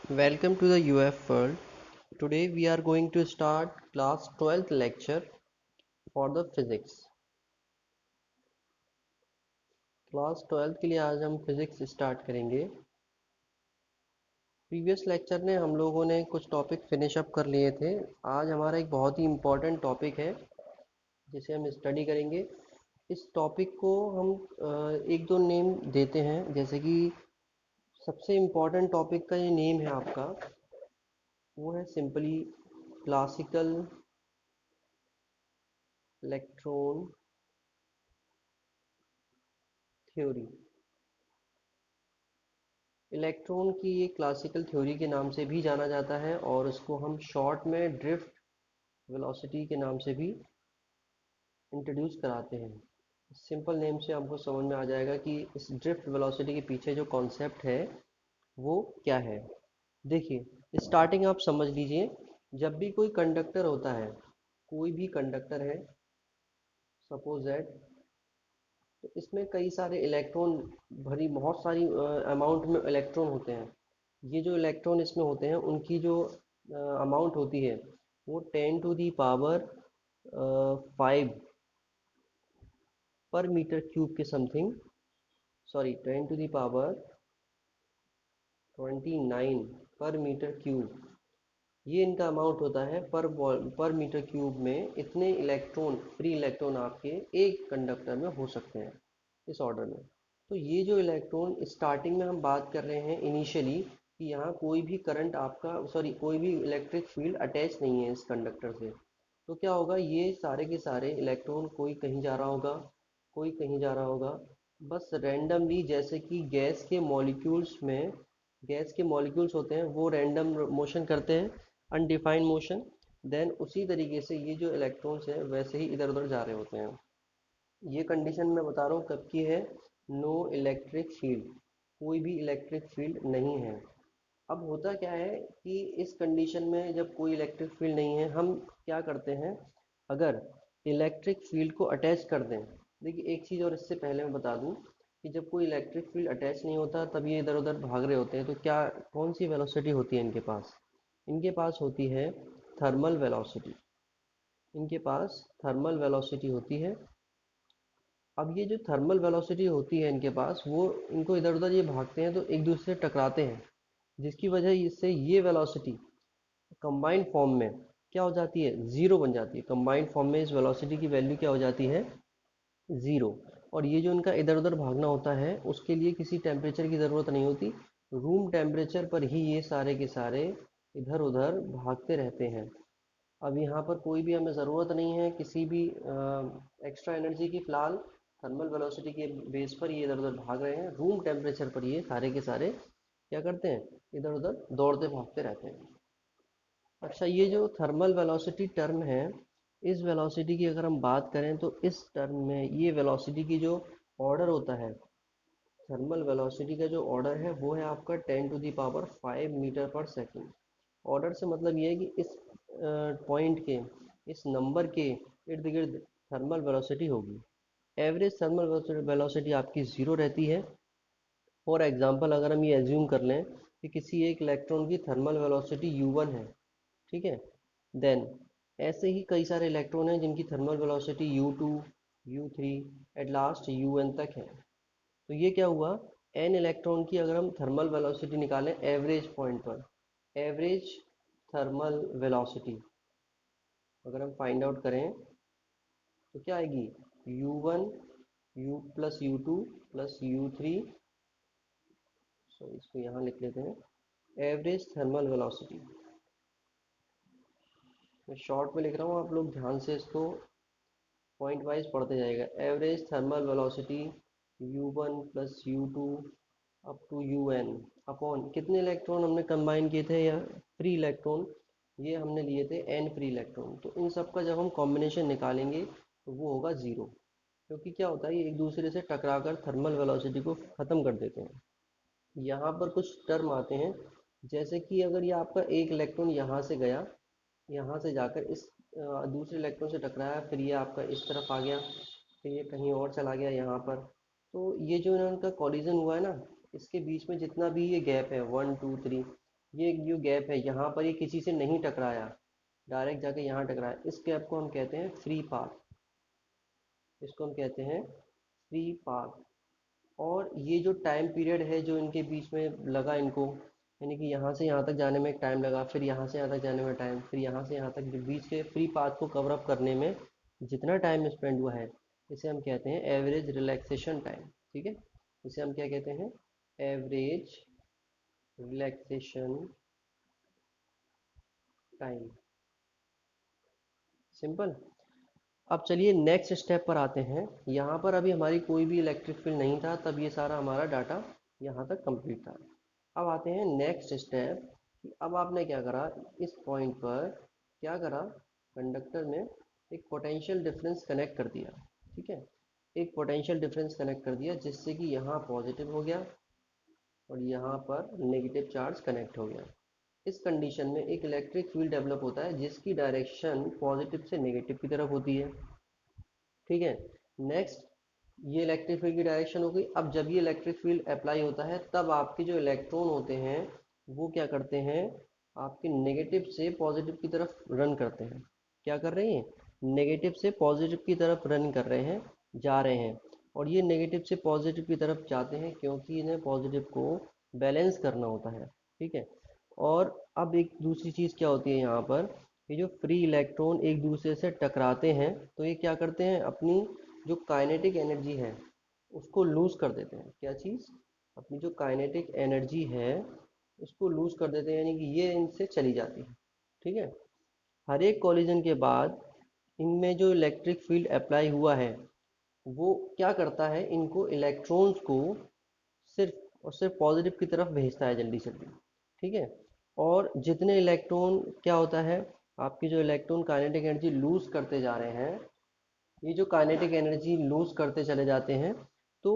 Welcome to the UF world. Today we are going to start class 12th lecture for the physics. Class 12th के लिए आज हम physics start करेंगे। Previous lecture ने हम लोगों ने कुछ टॉपिक फिनिश अप कर लिए थे। आज हमारा एक बहुत ही इम्पोर्टेंट टॉपिक है जिसे हम स्टडी करेंगे। इस टॉपिक को हम एक दो नेम देते हैं, जैसे कि सबसे इम्पोर्टेंट टॉपिक का ये नेम है आपका, वो है simply classical electron theory. Electron की ये क्लासिकल थ्योरी के नाम से भी जाना जाता है और उसको हम शॉर्ट में ड्रिफ्ट वेलोसिटी के नाम से भी इंट्रोड्यूस कराते हैं। सिंपल नेम से हमको समझ में आ जाएगा कि इस ड्रिफ्ट वेलोसिटी के पीछे जो कॉन्सेप्ट है वो क्या है। देखिए, स्टार्टिंग आप समझ लीजिए। जब भी कोई कंडक्टर होता है, कोई भी कंडक्टर है, सपोज दैट, तो इसमें कई सारे इलेक्ट्रॉन भरी बहुत सारी अमाउंट में इलेक्ट्रॉन होते हैं। ये जो इलेक्ट्रॉन इसमें होते हैं उनकी जो अमाउंट होती है वो 10 टू दी पावर 5 पर मीटर क्यूब के something, sorry 10 to the power 29 पर मीटर क्यूब, ये इनका अमाउंट होता है। पर मीटर क्यूब में इतने इलेक्ट्रॉन, फ्री इलेक्ट्रॉन आपके एक कंडक्टर में हो सकते हैं, इस ऑर्डर में। तो ये जो इलेक्ट्रॉन स्टार्टिंग में हम बात कर रहे हैं इनिशियली, कि यहाँ कोई भी करंट आपका, सॉरी कोई भी इलेक्ट्रिक फील्ड अटैच नहीं है इस कंडक्टर से। तो क्या होगा, ये सारे के सारे इलेक्ट्रॉन कोई कहीं जा रहा होगा, कोई कहीं जा रहा होगा, बस रैंडमली, जैसे कि गैस के मॉलिक्यूल्स होते हैं वो रैंडम मोशन करते हैं, अनडिफाइंड मोशन। देन उसी तरीके से ये जो इलेक्ट्रॉन्स हैं वैसे ही इधर उधर जा रहे होते हैं। ये कंडीशन मैं बता रहा हूँ कब की है, नो इलेक्ट्रिक फील्ड, कोई भी इलेक्ट्रिक फील्ड नहीं है। अब होता क्या है कि इस कंडीशन में जब कोई इलेक्ट्रिक फील्ड नहीं है, हम क्या करते हैं, अगर इलेक्ट्रिक फील्ड को अटैच कर दें। देखिए, एक चीज़ और इससे पहले मैं बता दूं कि जब कोई इलेक्ट्रिक फील्ड अटैच नहीं होता तब ये इधर उधर भाग रहे होते हैं, तो क्या, कौन सी वेलोसिटी होती है इनके पास होती है थर्मल वेलोसिटी। इनके पास थर्मल वेलोसिटी होती है। अब ये जो थर्मल वेलोसिटी होती है इनके पास, वो इनको इधर उधर ये भागते हैं तो एक दूसरे से टकराते हैं, जिसकी वजह इससे ये वेलोसिटी कंबाइंड फॉर्म में क्या हो जाती है, ज़ीरो बन जाती है। कंबाइंड फॉर्म में इस वेलोसिटी की वैल्यू क्या हो जाती है, ज़ीरो। और ये जो इनका इधर उधर भागना होता है उसके लिए किसी टेम्परेचर की ज़रूरत नहीं होती, रूम टेम्परेचर पर ही ये सारे के सारे इधर उधर भागते रहते हैं। अब यहाँ पर कोई भी हमें ज़रूरत नहीं है किसी भी एक्स्ट्रा एनर्जी की, फ़िलहाल थर्मल वेलोसिटी के बेस पर ये इधर उधर भाग रहे हैं, रूम टेम्परेचर पर ये सारे के सारे क्या करते हैं, इधर उधर दौड़ते भागते रहते हैं। अच्छा, ये जो थर्मल वेलोसिटी टर्म है, इस वेलोसिटी की अगर हम बात करें तो इस टर्म में ये वेलोसिटी की जो ऑर्डर होता है, थर्मल वेलोसिटी का जो ऑर्डर है वो है आपका 10 टू दी पावर 5 मीटर पर सेकेंड। ऑर्डर से मतलब ये है कि इस पॉइंट के, इस नंबर के इर्द गिर्द थर्मल वेलोसिटी होगी। एवरेज थर्मल वेलोसिटी आपकी ज़ीरो रहती है। फॉर एग्जांपल, अगर हम ये एज्यूम कर लें कि किसी एक इलेक्ट्रॉन की थर्मल वेलोसिटी u1 है, ठीक है, देन ऐसे ही कई सारे इलेक्ट्रॉन हैं जिनकी thermal velocity u2, u3, at last un तक है। तो ये क्या हुआ, n इलेक्ट्रॉन की अगर हम थर्मल वेलोसिटी निकालें एवरेज पॉइंट पर, एवरेज थर्मल वेलोसिटी अगर हम फाइंड आउट करें तो क्या आएगी, u1 u plus u2 plus u3, सो इसको यहाँ लिख लेते हैं, एवरेज थर्मल वेलोसिटी। मैं शॉर्ट में लिख रहा हूँ, आप लोग ध्यान से इसको पॉइंट वाइज पढ़ते जाएगा। Average thermal velocity u1 plus u2 up to un upon कितने इलेक्ट्रॉन हमने कंबाइन किए थे, या फ्री इलेक्ट्रॉन, ये हमने लिए थे n फ्री इलेक्ट्रॉन। तो इन सब का जब हम कॉम्बिनेशन निकालेंगे तो वो होगा ज़ीरो, क्योंकि क्या होता है, ये एक दूसरे से टकराकर थर्मल वेलोसिटी को ख़त्म कर देते हैं। यहाँ पर कुछ टर्म आते हैं, जैसे कि अगर ये आपका एक इलेक्ट्रॉन यहाँ से गया, यहाँ से जाकर इस दूसरे इलेक्ट्रॉन से टकराया, फिर ये आपका इस तरफ आ गया, फिर ये कहीं और चला गया यहाँ पर, तो ये जो इनका कॉलिजन हुआ है ना, इसके बीच में जितना भी ये गैप है 1 2 3, ये जो गैप है यहाँ पर, ये किसी से नहीं टकराया, डायरेक्ट जाके यहाँ टकराया, इस गैप को हम कहते हैं फ्री पाथ। इसको हम कहते हैं फ्री पाथ। और ये जो टाइम पीरियड है जो इनके बीच में लगा इनको, यानी कि यहाँ से यहाँ तक जाने में एक टाइम लगा, फिर यहाँ से यहाँ तक जाने में टाइम, फिर यहाँ से यहाँ तक, जो बीच के फ्री पाथ को कवर अप करने में जितना टाइम स्पेंड हुआ है, इसे हम कहते हैं एवरेज रिलैक्सेशन टाइम। ठीक है, इसे हम क्या कहते हैं? Average relaxation time. सिंपल। अब चलिए नेक्स्ट स्टेप पर आते हैं। यहाँ पर अभी हमारी कोई भी इलेक्ट्रिक फील्ड नहीं था, तब ये सारा हमारा डाटा यहाँ तक कंप्लीट था। अब आते हैं नेक्स्ट स्टेप कि अब आपने क्या करा, इस पॉइंट पर क्या करा, कंडक्टर में एक पोटेंशियल डिफरेंस कनेक्ट कर दिया। ठीक है, एक पोटेंशियल डिफरेंस कनेक्ट कर दिया जिससे कि यहाँ पॉजिटिव हो गया और यहाँ पर नेगेटिव चार्ज कनेक्ट हो गया। इस कंडीशन में एक इलेक्ट्रिक फील्ड डेवलप होता है जिसकी डायरेक्शन पॉजिटिव से नेगेटिव की तरफ होती है। ठीक है, नेक्स्ट, ये इलेक्ट्रिक फील्ड की डायरेक्शन हो गई। अब जब ये इलेक्ट्रिक फील्ड अप्लाई होता है तब आपके जो इलेक्ट्रॉन होते हैं वो क्या करते हैं, आपके नेगेटिव से पॉजिटिव की तरफ रन करते हैं। क्या कर रहे हैं? नेगेटिव से पॉजिटिव की तरफ रन कर रहे हैं, जा रहे हैं। और ये नेगेटिव से पॉजिटिव की तरफ जाते हैं क्योंकि इन्हें पॉजिटिव को बैलेंस करना होता है। ठीक है, और अब एक दूसरी चीज़ क्या होती है यहाँ पर, ये जो फ्री इलेक्ट्रॉन एक दूसरे से टकराते हैं तो ये क्या करते हैं, अपनी जो काइनेटिक एनर्जी है उसको लूज कर देते हैं। क्या चीज़? अपनी जो काइनेटिक एनर्जी है उसको लूज कर देते हैं, यानी कि ये इनसे चली जाती है। ठीक है, हर एक कॉलिजन के बाद इनमें जो इलेक्ट्रिक फील्ड अप्लाई हुआ है वो क्या करता है, इनको इलेक्ट्रॉन्स को सिर्फ और सिर्फ पॉजिटिव की तरफ भेजता है जल्दी से जल्दी। ठीक है, और जितने इलेक्ट्रॉन क्या होता है, आपकी जो इलेक्ट्रॉन काइनेटिक एनर्जी लूज करते जा रहे हैं, ये जो काइनेटिक एनर्जी लूज करते चले जाते हैं, तो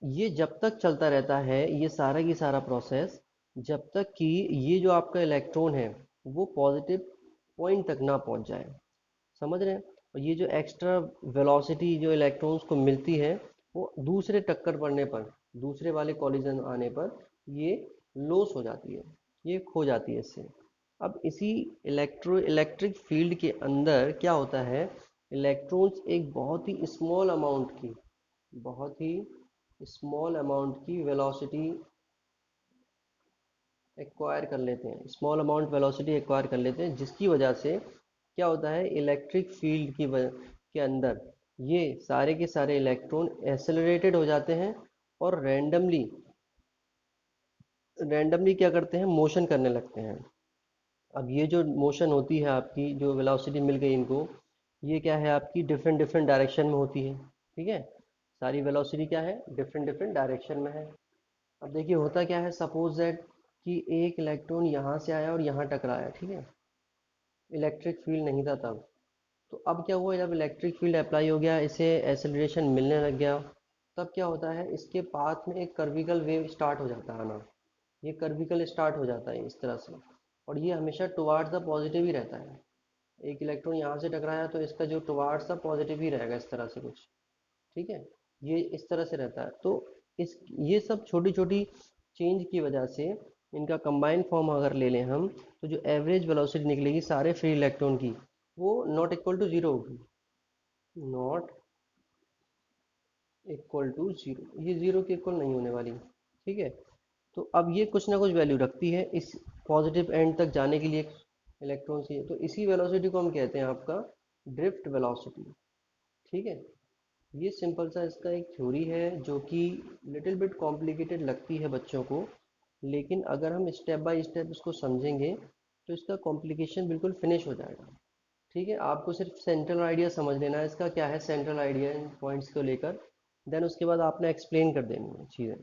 ये जब तक चलता रहता है ये सारा की सारा प्रोसेस, जब तक कि ये जो आपका इलेक्ट्रॉन है वो पॉजिटिव पॉइंट तक ना पहुंच जाए। समझ रहे हैं? और ये जो एक्स्ट्रा वेलोसिटी जो इलेक्ट्रॉन्स को मिलती है वो दूसरे टक्कर पड़ने पर, दूसरे वाले कॉलिजन आने पर ये लॉस हो जाती है, ये खो जाती है इससे। अब इसी इलेक्ट्रिक फील्ड के अंदर क्या होता है, इलेक्ट्रॉन्स एक बहुत ही स्मॉल अमाउंट की, बहुत ही स्मॉल अमाउंट की वेलोसिटी एक्वायर कर लेते हैं, स्मॉल अमाउंट वेलोसिटी एक्वायर कर लेते हैं, जिसकी वजह से क्या होता है, इलेक्ट्रिक फील्ड के अंदर ये सारे के सारे इलेक्ट्रॉन एक्सेलरेटेड हो जाते हैं और रैंडमली क्या करते हैं, मोशन करने लगते हैं। अब ये जो मोशन होती है आपकी, जो वेलोसिटी मिल गई इनको, ये क्या है आपकी डिफरेंट डिफरेंट डायरेक्शन में होती है। ठीक है, सारी वेलोसिटी क्या है, डिफरेंट डिफरेंट डायरेक्शन में है। अब देखिए होता क्या है, सपोज दैट कि एक इलेक्ट्रॉन यहाँ से आया और यहाँ टकराया। ठीक है, इलेक्ट्रिक फील्ड नहीं था तब, तो अब क्या हुआ, जब इलेक्ट्रिक फील्ड अप्लाई हो गया, इसे एक्सेलरेशन मिलने लग गया, तब क्या होता है, इसके पाथ में एक कर्विकल वेव स्टार्ट हो जाता है ना, ये कर्विकल स्टार्ट हो जाता है इस तरह से, और ये हमेशा टुवार्ड्स द पॉजिटिव ही रहता है। एक इलेक्ट्रॉन यहाँ से टकराया तो इसका जो टुवार्ड्स द पॉजिटिव ही रहेगा इस तरह से कुछ। ठीक है, ये इस तरह से रहता है। तो इस ये सब छोटी छोटी चेंज की वजह से इनका कंबाइंड फॉर्म अगर ले लें हम, तो जो एवरेज वेलोसिटी निकलेगी सारे फ्री इलेक्ट्रॉन की, वो नॉट इक्वल टू जीरो होगी। नॉट इक्वल टू जीरो, ये जीरो के इक्वल नहीं होने वाली। ठीक है, तो अब ये कुछ ना कुछ वैल्यू रखती है इस पॉजिटिव एंड तक जाने के लिए इलेक्ट्रॉन की, तो इसी वेलोसिटी को हम कहते हैं आपका ड्रिफ्ट वेलोसिटी। ठीक है, ये सिंपल सा इसका एक थ्योरी है जो कि लिटिल बिट कॉम्प्लिकेटेड लगती है बच्चों को, लेकिन अगर हम स्टेप बाय स्टेप इसको समझेंगे तो इसका कॉम्प्लिकेशन बिल्कुल फिनिश हो जाएगा। ठीक है, आपको सिर्फ सेंट्रल आइडिया समझ लेना है इसका, क्या है सेंट्रल आइडिया इन पॉइंट्स को लेकर, देन उसके बाद आपने एक्सप्लेन कर देनी है चीज़ें,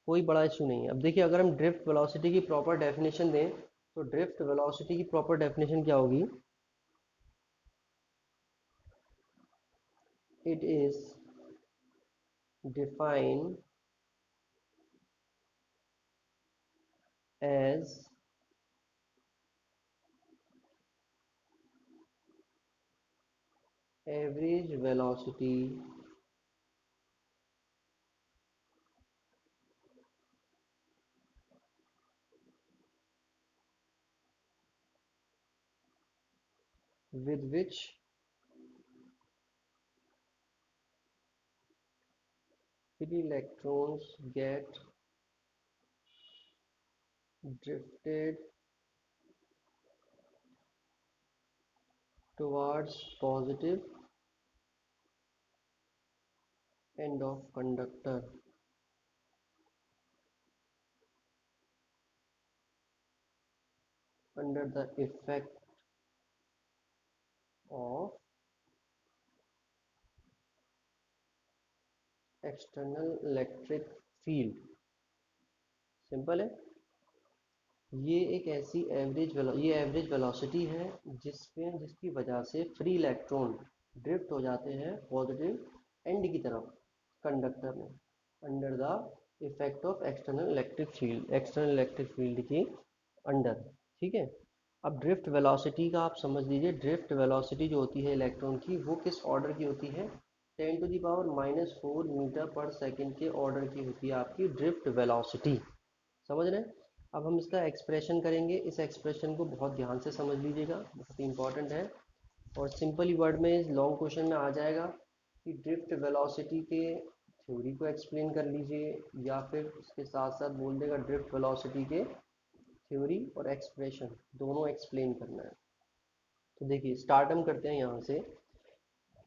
कोई बड़ा इशू नहीं है। अब देखिए अगर हम ड्रिफ्ट वेलोसिटी की प्रॉपर डेफिनेशन दें, तो ड्रिफ्ट वेलोसिटी की प्रॉपर डेफिनेशन क्या होगी, it is defined as average velocity with which free electrons get drifted towards positive end of conductor under the effect of external electric field. Simple है। ये एक ऐसी ये एवरेज वेलोसिटी है जिसकी वजह से फ्री इलेक्ट्रॉन ड्रिफ्ट हो जाते हैं पॉजिटिव एंड की तरफ कंडक्टर में under the effect of external electric field के अंडर। ठीक है। अब ड्रिफ्ट वेलोसिटी का आप समझ लीजिए, ड्रिफ्ट वेलोसिटी जो होती है इलेक्ट्रॉन की वो किस ऑर्डर की होती है, 10⁻⁻⁴ मीटर पर सेकंड के ऑर्डर की होती है आपकी ड्रिफ्ट वेलोसिटी। समझ रहे हैं। अब हम इसका एक्सप्रेशन करेंगे, इस एक्सप्रेशन को बहुत ध्यान से समझ लीजिएगा, बहुत इंपॉर्टेंट है और सिंपल ही वर्ड में लॉन्ग क्वेश्चन में आ जाएगा कि ड्रिफ्ट वेलोसिटी के थ्योरी को एक्सप्लेन कर लीजिए या फिर उसके साथ साथ बोल देगा ड्रिफ्ट वेलोसिटी के थ्योरी और एक्सप्रेशन दोनों एक्सप्लेन करना है। तो देखिए स्टार्ट हम करते हैं यहाँ से।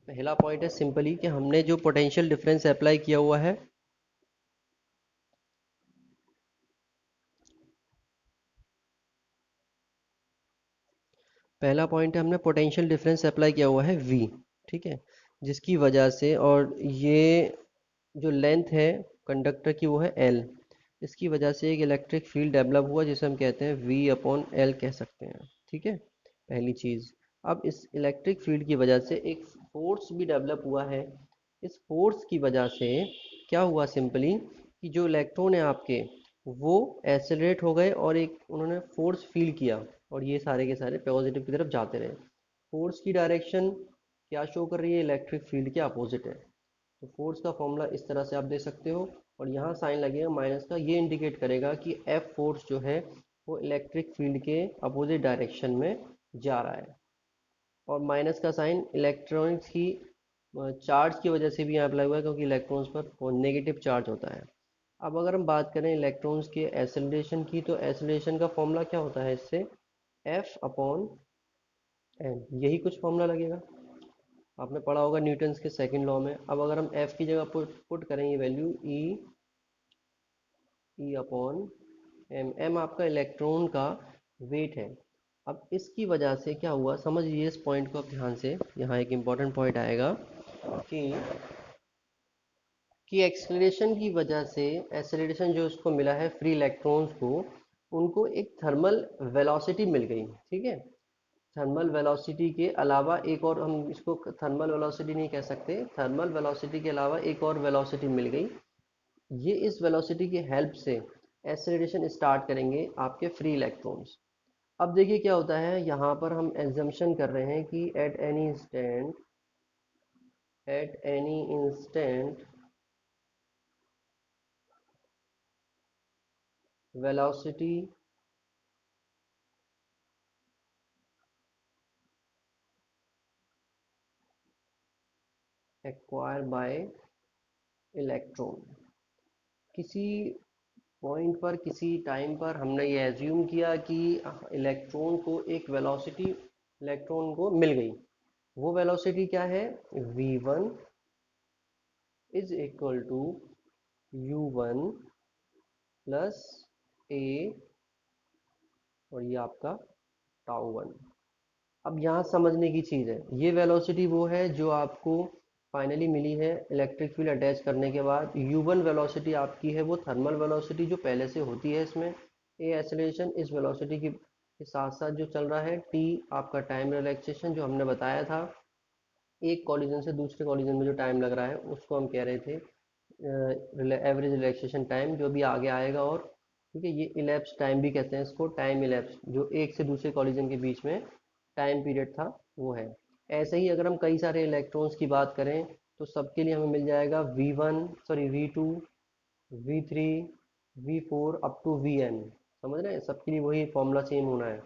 पहला पॉइंट है सिंपली कि हमने जो पोटेंशियल डिफरेंस अप्लाई किया हुआ है, पहला पॉइंट है हमने पोटेंशियल डिफरेंस अप्लाई किया हुआ है V। ठीक है। जिसकी वजह से और ये जो लेंथ है कंडक्टर की वो है L, इसकी वजह से एक इलेक्ट्रिक फील्ड डेवलप हुआ जिसे हम कहते हैं V/L कह सकते हैं। ठीक है। पहली चीज़। अब इस इलेक्ट्रिक फील्ड की वजह से एक फोर्स भी डेवलप हुआ है। इस फोर्स की वजह से क्या हुआ सिंपली कि जो इलेक्ट्रॉन है आपके वो एक्सेलरेट हो गए और एक उन्होंने फोर्स फील किया और ये सारे के सारे पॉजिटिव की तरफ जाते रहे। फोर्स की डायरेक्शन क्या शो कर रही है, इलेक्ट्रिक फील्ड के अपोजिट है। तो फोर्स का फॉर्मूला इस तरह से आप दे सकते हो और यहाँ साइन लगेगा माइनस का, ये इंडिकेट करेगा कि एफ फोर्स जो है वो इलेक्ट्रिक फील्ड के अपोजिट डायरेक्शन में जा रहा है। और माइनस का साइन इलेक्ट्रॉनिक्स की चार्ज की वजह से भी यहाँ अप्लाई हुआ है क्योंकि इलेक्ट्रॉन्स पर नेगेटिव चार्ज होता है। अब अगर हम बात करें इलेक्ट्रॉन्स के एसिलेशन की, तो एसिलेशन का फॉर्मूला क्या होता है इससे, F/m, यही कुछ फॉर्मूला लगेगा, आपने पढ़ा होगा न्यूटन्स के सेकंड लॉ में। अब अगर हम F की जगह पुट करें ये वैल्यू E/m, m आपका इलेक्ट्रॉन का वेट है। अब इसकी वजह से क्या हुआ समझ लीजिए इस पॉइंट को आप ध्यान से, यहाँ एक इम्पॉर्टेंट पॉइंट आएगा कि एक्सेलरेशन की वजह से, एक्सेलरेशन जो उसको मिला है फ्री इलेक्ट्रॉन्स को, उनको एक थर्मल वेलोसिटी मिल गई। ठीक है। थर्मल वेलोसिटी के अलावा एक और, हम इसको थर्मल वेलोसिटी नहीं कह सकते, थर्मल वेलोसिटी के अलावा एक और वेलोसिटी मिल गई। ये इस वेलोसिटी की हेल्प से एक्सेलरेशन स्टार्ट करेंगे आपके फ्री इलेक्ट्रॉन्स। अब देखिए क्या होता है, यहाँ पर हम एग्जम्पशन कर रहे हैं कि at any instant velocity acquired by electron, किसी पॉइंट पर किसी टाइम पर हमने ये एज्यूम किया कि इलेक्ट्रॉन को एक वेलोसिटी इलेक्ट्रॉन को मिल गई। वो वेलोसिटी क्या है, v1 is equal to u1 plus a और ये आपका τ1। अब यहाँ समझने की चीज़ है, ये वेलोसिटी वो है जो आपको फाइनली मिली है इलेक्ट्रिक फील्ड अटैच करने के बाद। u1 वेलोसिटी आपकी है वो थर्मल वेलोसिटी जो पहले से होती है इसमें। ए एक्सेलरेशन इस वेलोसिटी के साथ साथ जो चल रहा है, t आपका टाइम रिलैक्सेशन जो हमने बताया था, एक कॉलिजन से दूसरे कॉलिजन में जो टाइम लग रहा है उसको हम कह रहे थे एवरेज रिलैक्सेशन टाइम, जो भी आगे आएगा। और ठीक है, ये इलेप्स टाइम भी कहते हैं इसको, टाइम इलेप्स जो एक से दूसरे कॉलिजन के बीच में टाइम पीरियड था वो है। ऐसे ही अगर हम कई सारे इलेक्ट्रॉन्स की बात करें तो सबके लिए हमें मिल जाएगा v2 v3 v4 up to vn। समझ रहे हैं, सबके लिए वही फॉर्मूला सेम होना है।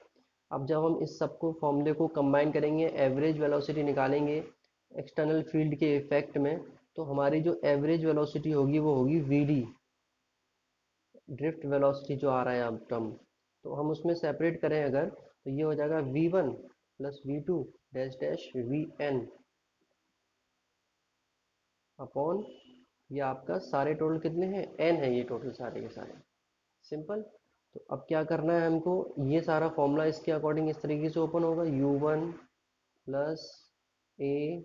अब जब हम इस सबको फॉर्मूले को कंबाइन करेंगे, एवरेज वेलोसिटी निकालेंगे एक्सटर्नल फील्ड के इफेक्ट में, तो हमारी जो एवरेज वेलोसिटी होगी वो होगी वीडी, ड्रिफ्ट वेलोसिटी जो आ रहा है अब टर्म। तो हम उसमें सेपरेट करें अगर, तो ये हो जाएगा v1 plus v2 dash dash vn upon, ये आपका सारे टोटल कितने हैं, n है ये टोटल सारे के सारे। सिंपल। तो अब क्या करना है हमको, ये सारा फॉर्मूला इसके अकॉर्डिंग इस तरीके से ओपन होगा, u1 प्लस a,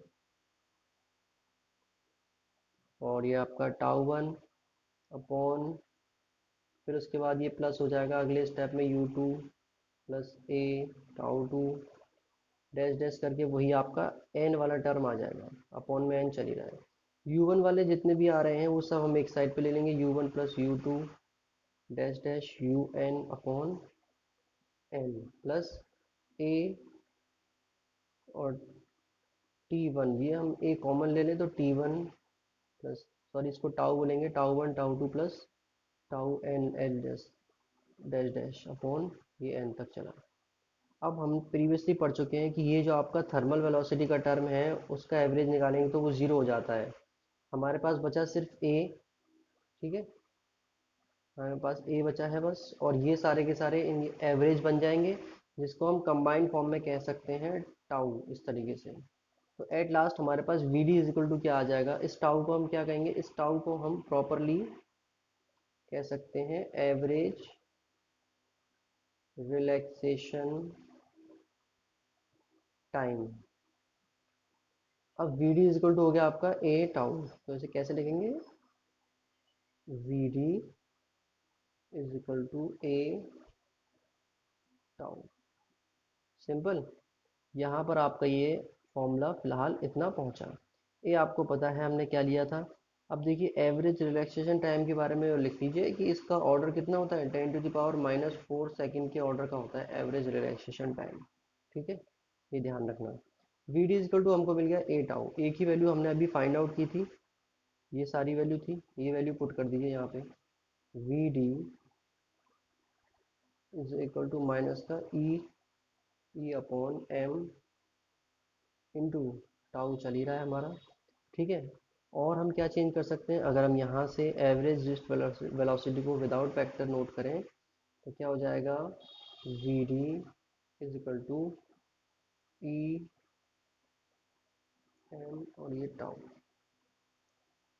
और ये आपका टाउ 1 अपॉन, फिर उसके बाद ये प्लस हो जाएगा अगले स्टेप में u2 plus a tau 2 dash dash करके, वही आपका n वाला टर्म आ जाएगा, अपॉन में n चल ही रहा है। u1 वाले जितने भी आ रहे हैं वो सब हम एक साइड पे ले लेंगे, u1 plus u2 dash dash un upon n plus a और t1, ये हम a कॉमन ले लें तो t1 प्लस, सॉरी इसको टाउ बोलेंगे, tau 1 tau 2 plus tau n l dash dash dash upon ये n तक चला। अब हम प्रीवियसली पढ़ चुके हैं कि ये जो आपका थर्मल वेलोसिटी का टर्म है उसका एवरेज निकालेंगे तो वो ज़ीरो हो जाता है। हमारे पास बचा सिर्फ ए, ठीक है, हमारे पास ए बचा है बस, और ये सारे के सारे इन एवरेज बन जाएंगे, जिसको हम कंबाइंड फॉर्म में कह सकते हैं टाउ, इस तरीके से। तो एट लास्ट हमारे पास V D is equal to क्या आ जाएगा, इस टाउ को हम क्या कहेंगे, इस टाउ को हम प्रॉपरली कह सकते हैं एवरेज रिलैक्सेशन टाइम। अब v D is equal to हो गया आपका ए टाउ, तो इसे कैसे लिखेंगे, v D is equal to a tau. Simple. यहाँ पर आपका ये फॉर्मूला फिलहाल इतना पहुँचा। ये आपको पता है हमने क्या लिया था। अब देखिए एवरेज रिलैक्सेशन टाइम के बारे में लिख लीजिए कि इसका ऑर्डर कितना होता है, 10⁻⁻⁴ सेकंड के ऑर्डर का होता है एवरेज रिलैक्सेशन टाइम। ठीक है, ये ध्यान रखना। वी डी इजकल टू हमको मिल गया ए टाउ, एक ही वैल्यू हमने अभी फाइंड आउट की थी, ये सारी वैल्यू थी, ये वैल्यू पुट कर दीजिए यहाँ पे। V D is equal to minus का E upon M into tau चल ही रहा है हमारा। ठीक है, और हम क्या चेंज कर सकते हैं, अगर हम यहाँ से एवरेज रिस्ट वेलोसिटी को विदाउट फैक्टर नोट करें तो क्या हो जाएगा, v D is equal to e m और ये टाउ,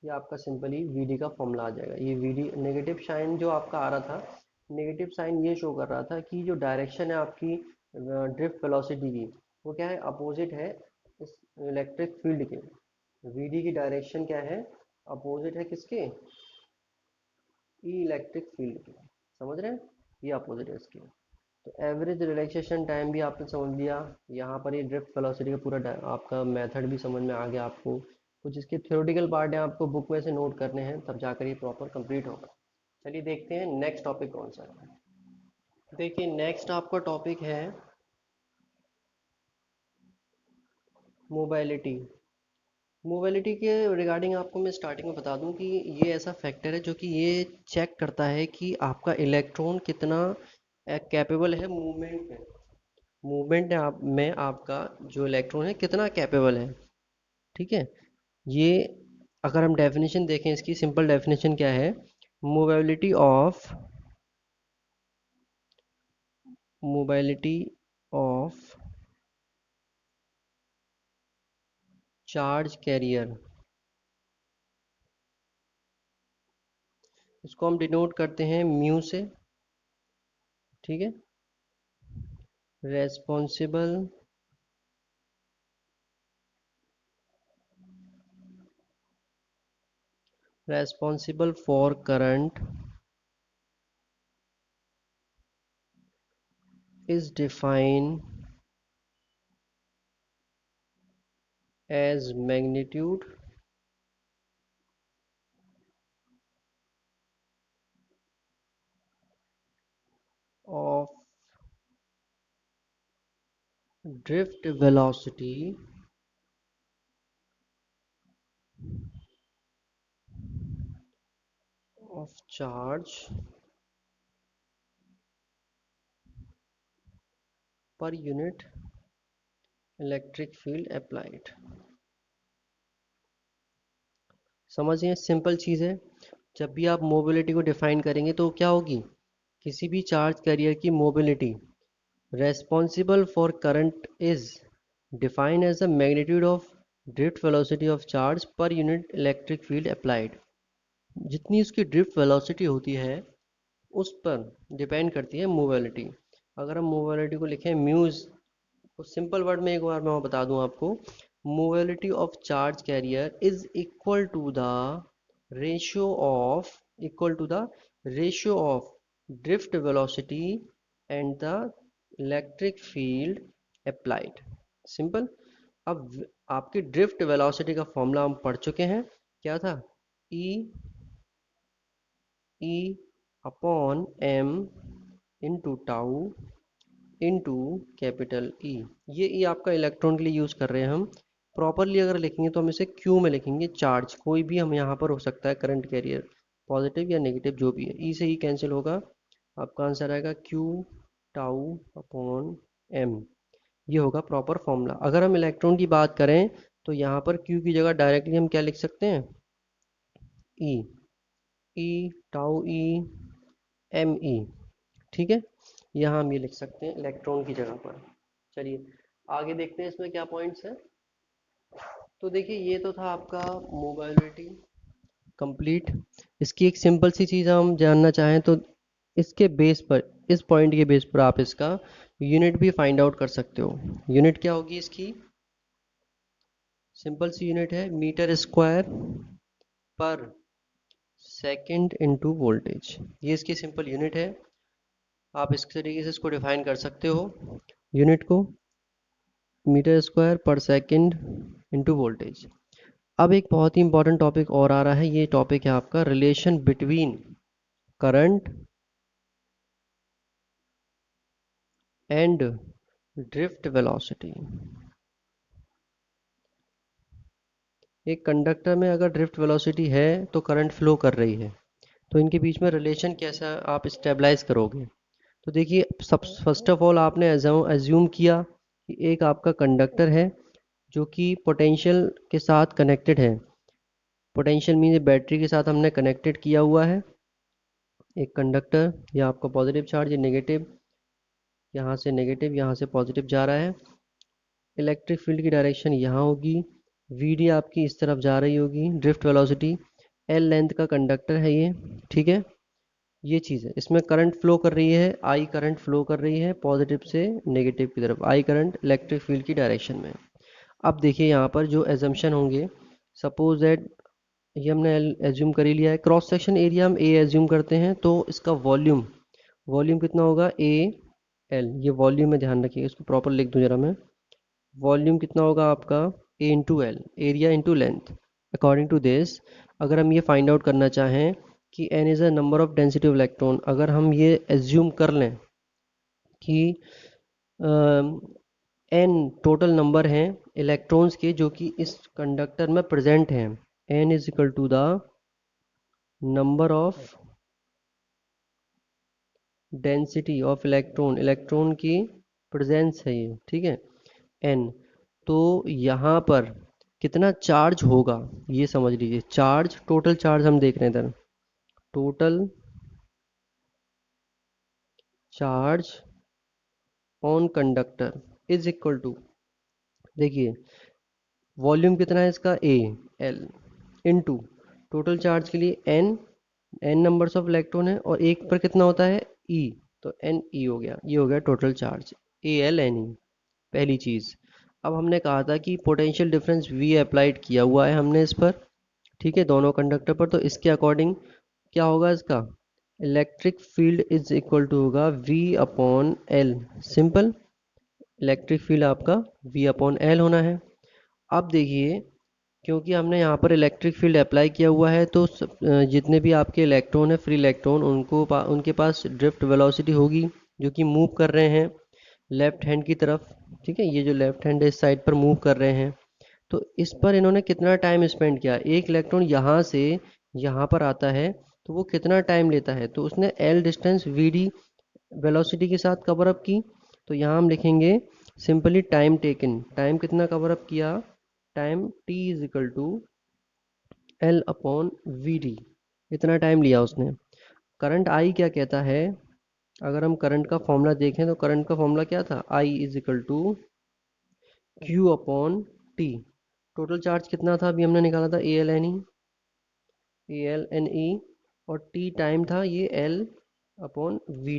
ये आपका सिंपली वी डी का फॉर्मूला आ जाएगा। ये वी डी नेगेटिव साइन जो आपका आ रहा था, नेगेटिव साइन ये शो कर रहा था कि जो डायरेक्शन है आपकी ड्रिफ्ट वेलोसिटी की, वो क्या है, अपोजिट है इस इलेक्ट्रिक फील्ड के। वी डी की डायरेक्शन क्या है, अपोजिट है किसके, ई इलेक्ट्रिक फील्ड के। समझ रहे हैं, ये अपोजिट है इसके। तो एवरेज रिलैक्सेशन टाइम भी आपने समझ लिया, यहाँ पर ये ड्रिफ्ट वेलोसिटी का पूरा आपका मेथड भी समझ में आ गया आपको। कुछ इसके थ्योरेटिकल पार्ट है आपको बुक में से नोट करने हैं, तब जाकर ये प्रॉपर कंप्लीट होगा। चलिए देखते हैं नेक्स्ट टॉपिक कौन सा है। देखिए नेक्स्ट आपका टॉपिक है मोबाइलिटी। मोबाइलिटी के रिगार्डिंग आपको मैं स्टार्टिंग में बता दूं कि ये ऐसा फैक्टर है जो कि ये चेक करता है कि आपका इलेक्ट्रॉन कितना कैपेबल है मूवमेंट में, मूवमेंट में आपका जो इलेक्ट्रॉन है कितना कैपेबल है। ठीक है, ये अगर हम डेफिनेशन देखें, इसकी सिंपल डेफिनेशन क्या है, mobility of mobility of charge career, इसको हम डिनोट करते हैं म्यू से। ठीक है, responsible responsible for current is defined as magnitude of drift velocity of charge पर यूनिट इलेक्ट्रिक फील्ड अप्लाइड। समझिए सिंपल चीज़ है। जब भी आप मोबिलिटी को डिफाइन करेंगे तो क्या होगी, किसी भी चार्ज कैरियर की mobility responsible for current is defined as the magnitude of drift velocity of charge पर यूनिट इलेक्ट्रिक फील्ड अप्लाइड। जितनी उसकी ड्रिफ्ट वेलोसिटी होती है उस पर डिपेंड करती है मोबिलिटी। अगर हम मोबिलिटी को लिखें म्यूज, तो सिंपल वर्ड में एक बार मैं बता दूं आपको, mobility of charge carrier is equal to the ratio of drift velocity and the electric field applied. Simple. अब आपकी ड्रिफ्ट वेलोसिटी का फॉर्मूला हम पढ़ चुके हैं, क्या था, e upon M into tau into capital e. ये ई आपका इलेक्ट्रॉन के लिए यूज़ कर रहे हैं हम। प्रॉपरली अगर लिखेंगे तो हम इसे क्यू में लिखेंगे, चार्ज कोई भी हम यहाँ पर हो सकता है, करंट कैरियर पॉजिटिव या नेगेटिव जो भी है, ई से ई कैंसिल होगा, आपका आंसर आएगा क्यू टाउ अपॉन एम। ये होगा प्रॉपर फॉर्मूला। अगर हम इलेक्ट्रॉन की बात करें तो यहाँ पर क्यू की जगह डायरेक्टली हम क्या लिख सकते हैं, ई, ई टाउ ई एम ई। ठीक है, यहाँ हम ये लिख सकते हैं इलेक्ट्रॉन की जगह पर। चलिए आगे देखते हैं इसमें क्या पॉइंट्स हैं। तो देखिए ये तो था आपका मोबाइलिटी कंप्लीट। इसकी एक सिंपल सी चीज़ हम जानना चाहें तो इसके बेस पर, इस पॉइंट के बेस पर आप इसका यूनिट भी फाइंड आउट कर सकते हो। यूनिट क्या होगी इसकी, सिंपल सी यूनिट है मीटर स्क्वायर पर सेकंड इनटू वोल्टेज। ये इसकी सिंपल यूनिट है। आप इस तरीके से इसको डिफाइन कर सकते हो यूनिट को, मीटर स्क्वायर पर सेकंड इनटू वोल्टेज। अब एक बहुत ही इंपॉर्टेंट टॉपिक और आ रहा है, ये टॉपिक है आपका relation between current and drift velocity. एक कंडक्टर में अगर ड्रिफ्ट वेलोसिटी है तो करंट फ्लो कर रही है, तो इनके बीच में रिलेशन कैसा आप स्टेबलाइज करोगे। तो देखिए सब फर्स्ट ऑफ ऑल आपने एज्यूम किया कि एक आपका कंडक्टर है जो कि पोटेंशियल के साथ कनेक्टेड है। पोटेंशियल मीन बैटरी के साथ हमने कनेक्टेड किया हुआ है एक कंडक्टर। यह आपका पॉजिटिव चार्ज, ये नेगेटिव, यहाँ से नेगेटिव यहाँ से पॉजिटिव जा रहा है। इलेक्ट्रिक फील्ड की डायरेक्शन यहाँ होगी, वी आपकी इस तरफ जा रही होगी, ड्रिफ्ट वेलोसिटी एल लेंथ का कंडक्टर है ये। ठीक है, ये चीज़ है। इसमें करंट फ्लो कर रही है, आई करंट फ्लो कर रही है पॉजिटिव से नेगेटिव की तरफ, आई करंट इलेक्ट्रिक फील्ड की डायरेक्शन में। अब देखिए यहाँ पर जो एजम्पशन होंगे, सपोज दैट ये हमने एज्यूम कर ही लिया है, क्रॉस सेक्शन एरिया हम ए एज्यूम करते हैं, तो इसका वॉल्यूम, वॉल्यूम कितना होगा ए एल, ये वॉल्यूम में ध्यान रखिएगा, इसको प्रॉपर लिख दूँ जरा मैं। वॉल्यूम कितना होगा आपका A into L, area into length. According to this अगर हम ये फाइंड आउट करना चाहें कि n is a number of density of electron, अगर हम ये एज्यूम कर लें कि n टोटल नंबर हैं इलेक्ट्रॉन्स के जो कि इस कंडक्टर में प्रेजेंट हैं, n is equal to the number of density of electron, electron की प्रेजेंस है ये, ठीक है, n। तो यहाँ पर कितना चार्ज होगा ये समझ लीजिए, चार्ज, टोटल चार्ज हम देख रहे हैं इधर, total charge on conductor is equal to, देखिए वॉल्यूम कितना है इसका a l into total charge के लिए n, n numbers of electron है और एक पर कितना होता है ई, तो एन ई हो गया, ये हो गया total charge a l n e, पहली चीज़। अब हमने कहा था कि पोटेंशियल डिफरेंस वी अप्लाइड किया हुआ है हमने इस पर, ठीक है, दोनों कंडक्टर पर, तो इसके अकॉर्डिंग क्या होगा इसका electric field is equal to होगा V upon L. Simple, electric field आपका वी अपॉन एल होना है। अब देखिए क्योंकि हमने यहाँ पर इलेक्ट्रिक फील्ड अप्लाई किया हुआ है तो जितने भी आपके इलेक्ट्रॉन है, फ्री इलेक्ट्रॉन, उनके पास ड्रिफ्ट वेलोसिटी होगी जो कि मूव कर रहे हैं लेफ्ट हैंड की तरफ। ठीक है, ये जो लेफ्ट हैंड है इस साइड पर मूव कर रहे हैं, तो इस पर इन्होंने कितना टाइम स्पेंड किया, एक इलेक्ट्रॉन यहाँ से यहाँ पर आता है तो वो कितना टाइम लेता है, तो उसने l distance v d velocity के साथ कवर अप की। तो यहाँ हम लिखेंगे सिंपली टाइम टेकन, टाइम कितना कवर अप किया, time t is equal to l upon v d, इतना टाइम लिया उसने। करंट आई क्या कहता है, अगर हम करंट का फॉर्मूला देखें तो करंट का फॉर्मूला क्या था, I is equal to Q upon T. Total charge कितना था, अभी हमने निकाला था ए एल एन ई, और टी टाइम था, ये एल अपॉन वी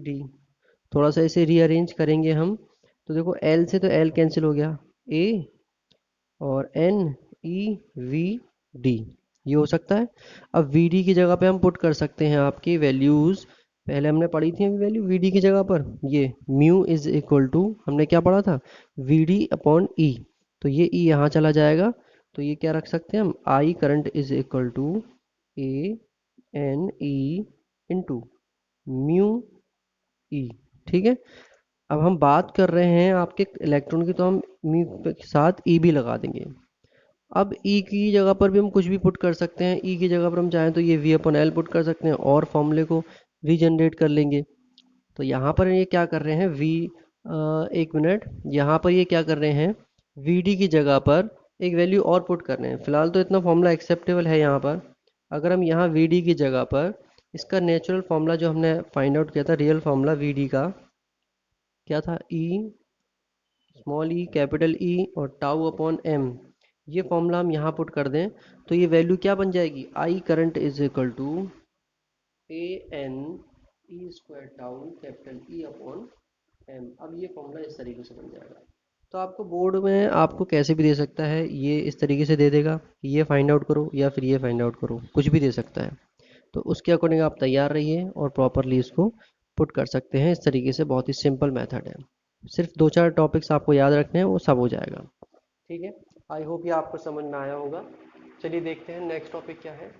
डी। थोड़ा सा इसे रीअरेंज करेंगे हम, तो देखो एल से तो एल कैंसिल हो गया, ए और एन ई वी डी, ये हो सकता है। अब वी डी की जगह पे हम पुट कर सकते हैं आपकी वैल्यूज़, पहले हमने पढ़ी थी अभी वैल्यू वी डी की जगह पर, ये म्यू इज इक्वल टू, हमने क्या पढ़ा था, वी डी अपॉन ई, तो ये ई यहाँ चला जाएगा, तो ये क्या रख सकते हैं हम, I current is equal to A N E into mu E. ठीक है, अब हम बात कर रहे हैं आपके इलेक्ट्रॉन की, तो हम म्यू के साथ ई भी लगा देंगे। अब ई की जगह पर भी हम कुछ भी पुट कर सकते हैं, ई की जगह पर हम चाहें तो ये वी अपन एल पुट कर सकते हैं और फॉर्मूले को रीजनरेट कर लेंगे। तो यहाँ पर ये क्या कर रहे हैं वी, एक मिनट, यहाँ पर ये क्या कर रहे हैं, वी डी की जगह पर एक वैल्यू और पुट कर रहे हैं। फिलहाल तो इतना फॉर्मूला एक्सेप्टेबल है यहाँ पर। अगर हम यहाँ वी डी की जगह पर इसका नेचुरल फॉर्मूला जो हमने फाइंड आउट किया था, रियल फॉर्मूला वी डी का क्या था, ई स्मॉल ई कैपिटल ई और टाउ अपॉन एम, ये फॉर्मूला हम यहाँ पुट कर दें तो ये वैल्यू क्या बन जाएगी, I current is equal to A N e square tau capital e upon m. अब ये फॉर्मूला इस तरीके से बन जाएगा। तो आपको बोर्ड में आपको कैसे भी दे सकता है, ये इस तरीके से दे देगा कि ये फाइंड आउट करो या फिर ये फाइंड आउट करो, कुछ भी दे सकता है। तो उसके अकॉर्डिंग आप तैयार रहिए और प्रॉपरली इसको पुट कर सकते हैं। इस तरीके से बहुत ही सिंपल मेथड है, सिर्फ 2-4 टॉपिक्स आपको याद रखने हैं, वो सब हो जाएगा। ठीक है, आई होप ये आपको समझ में आया होगा। चलिए देखते हैं नेक्स्ट टॉपिक क्या है।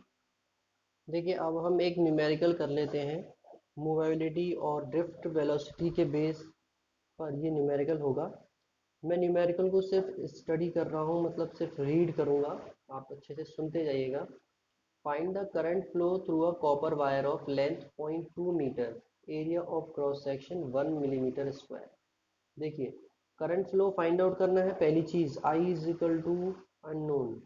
देखिए अब हम एक न्यूमेरिकल कर लेते हैं, मूवेबिलिटी और ड्रिफ्ट वेलोसिटी के बेस पर ये न्यूमेरिकल होगा। मैं न्यूमेरिकल को सिर्फ स्टडी कर रहा हूँ, मतलब सिर्फ रीड करूँगा, आप अच्छे से सुनते जाइएगा। Find the current flow through a copper wire of length 0.2 metre, area of cross section 1 millimetre square. देखिए करंट फ्लो फाइंड आउट करना है, पहली चीज I is equal to unknown,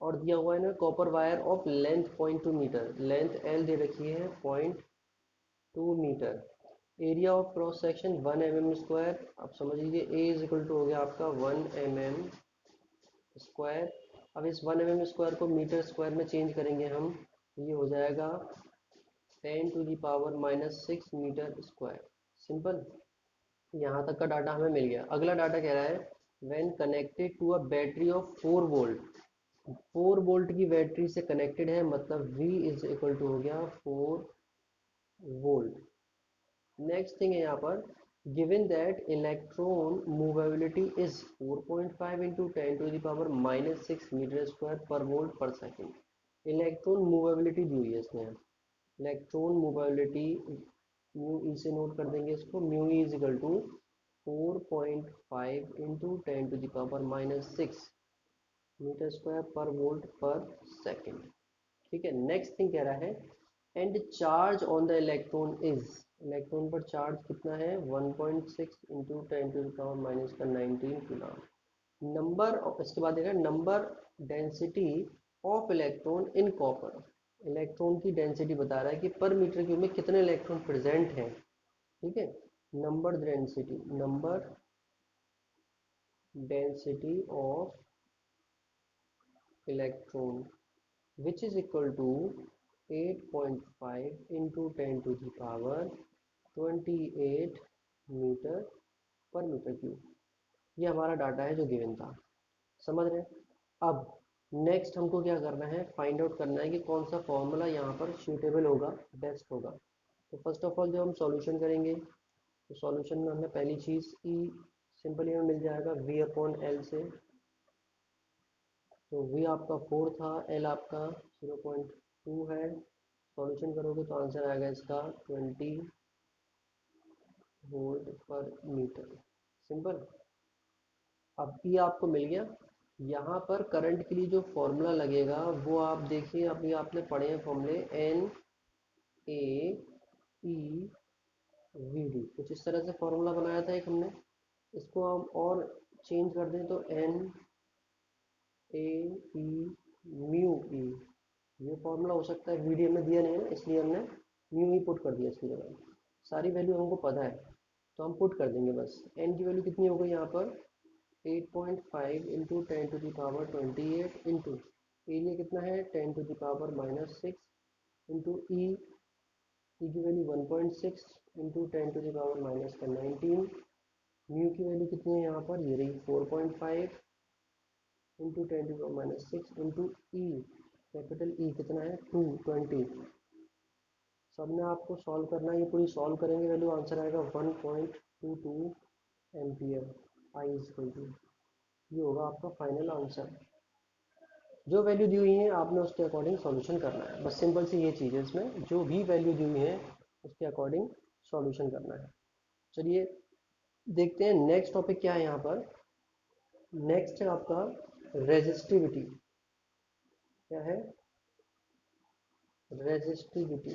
और दिया हुआ है ना copper wire of length 0.2 metre, length L दे रखी है 0.2 metre, area of cross section 1 mm square. आप समझ लीजिए ए इज इक्वल टू हो गया आपका 1 mm स्क्वायर। अब इस 1 mm स्क्वायर को मीटर स्क्वायर में चेंज करेंगे हम, ये हो जाएगा 10⁻⁻6 मीटर स्क्वायर। सिंपल, यहाँ तक का डाटा हमें मिल गया। अगला डाटा कह रहा है when connected to a battery of 4 volt, 4 volt की बैटरी से कनेक्टेड है, मतलब V इज इक्वल टू हो गया 4 वोल्ट। नेक्स्ट थिंग है यहाँ पर, given that electron movability is 4.5 into 10⁻⁻6 metre square पर वोल्ट पर सेकेंड। इलेक्ट्रॉन मूवेबिलिटी दी हुई है इसमें, इलेक्ट्रॉन मूवेबिलिटी म्यू ई से नोट कर देंगे इसको, mu e is equal to 4.5 into 10⁻⁻6 metre square पर वोल्ट पर सेकेंड। ठीक है, नेक्स्ट थिंग कह रहा है and charge on the electron is, electron पर चार्ज कितना है 1.6 इंटू 10⁻⁻19 कूलम। नंबर, इसके बाद देखा number density of electron in copper, electron की डेंसिटी बता रहा है कि पर मीटर क्यूब में कितने इलेक्ट्रॉन प्रेजेंट हैं। ठीक है, number density, number density of electron which is equal to 8.5 into 10 to the power 28 metre पर मीटर क्यूब। ये हमारा डाटा है जो गिवन था, समझ रहे हैं। अब नेक्स्ट हमको क्या करना है, फाइंड आउट करना है कि कौन सा फॉर्मूला यहाँ पर सूटेबल होगा, बेस्ट होगा। तो फर्स्ट ऑफ ऑल जब हम सॉल्यूशन करेंगे तो सॉल्यूशन में हमें पहली चीज़ ई सिंपली हमें मिल जाएगा V अपॉन एल से, तो V आपका 4 था, L आपका 0.2 है। सॉल्यूशन करोगे तो आंसर आएगा इसका 20 वोल्ट पर मीटर। सिंपल, अब ये आपको मिल गया। यहाँ पर करंट के लिए जो फॉर्मूला लगेगा वो आप देखिए, अभी आपने पढ़े हैं फॉर्मूले, n a e v d. कुछ इस तरह से फॉर्मूला बनाया था एक हमने, इसको हम और चेंज कर दें तो N a E mu E, ये फॉर्मूला हो सकता है। वी डी हमने दिया नहीं है ना, इसलिए हमने म्यू ई पुट कर दिया इसकी जगह। सारी वैल्यू हमको पता है तो हम पुट कर देंगे बस। एन की वैल्यू कितनी हो गई यहाँ पर, 8.5 इंटू 10⁻28 इंटू एरिया कितना है 10⁻⁻6 इंटू ई, ई की वैल्यू 1.6 इंटू 10⁻⁻19। म्यू की वैल्यू कितनी है यहाँ पर, ये रही 4.5 इंटू 10⁻⁻6 इंटू ई, कैपिटल ई कितना है 220। सब में आपको सॉल्व करना है, ये पूरी सॉल्व करेंगे, वैल्यू आंसर आएगा 1.22 ampere. I is equal to, ये होगा आपका फाइनल आंसर। जो वैल्यू दी हुई है आपने उसके अकॉर्डिंग सॉल्यूशन करना है, बस सिंपल सी ये चीज़ है इसमें, जो भी वैल्यू दी हुई है उसके अकॉर्डिंग सॉल्यूशन करना है। चलिए देखते हैं नेक्स्ट टॉपिक क्या है यहाँ पर। नेक्स्ट है आपका रेजिस्टिविटी। क्या है, रेजिस्टिविटी।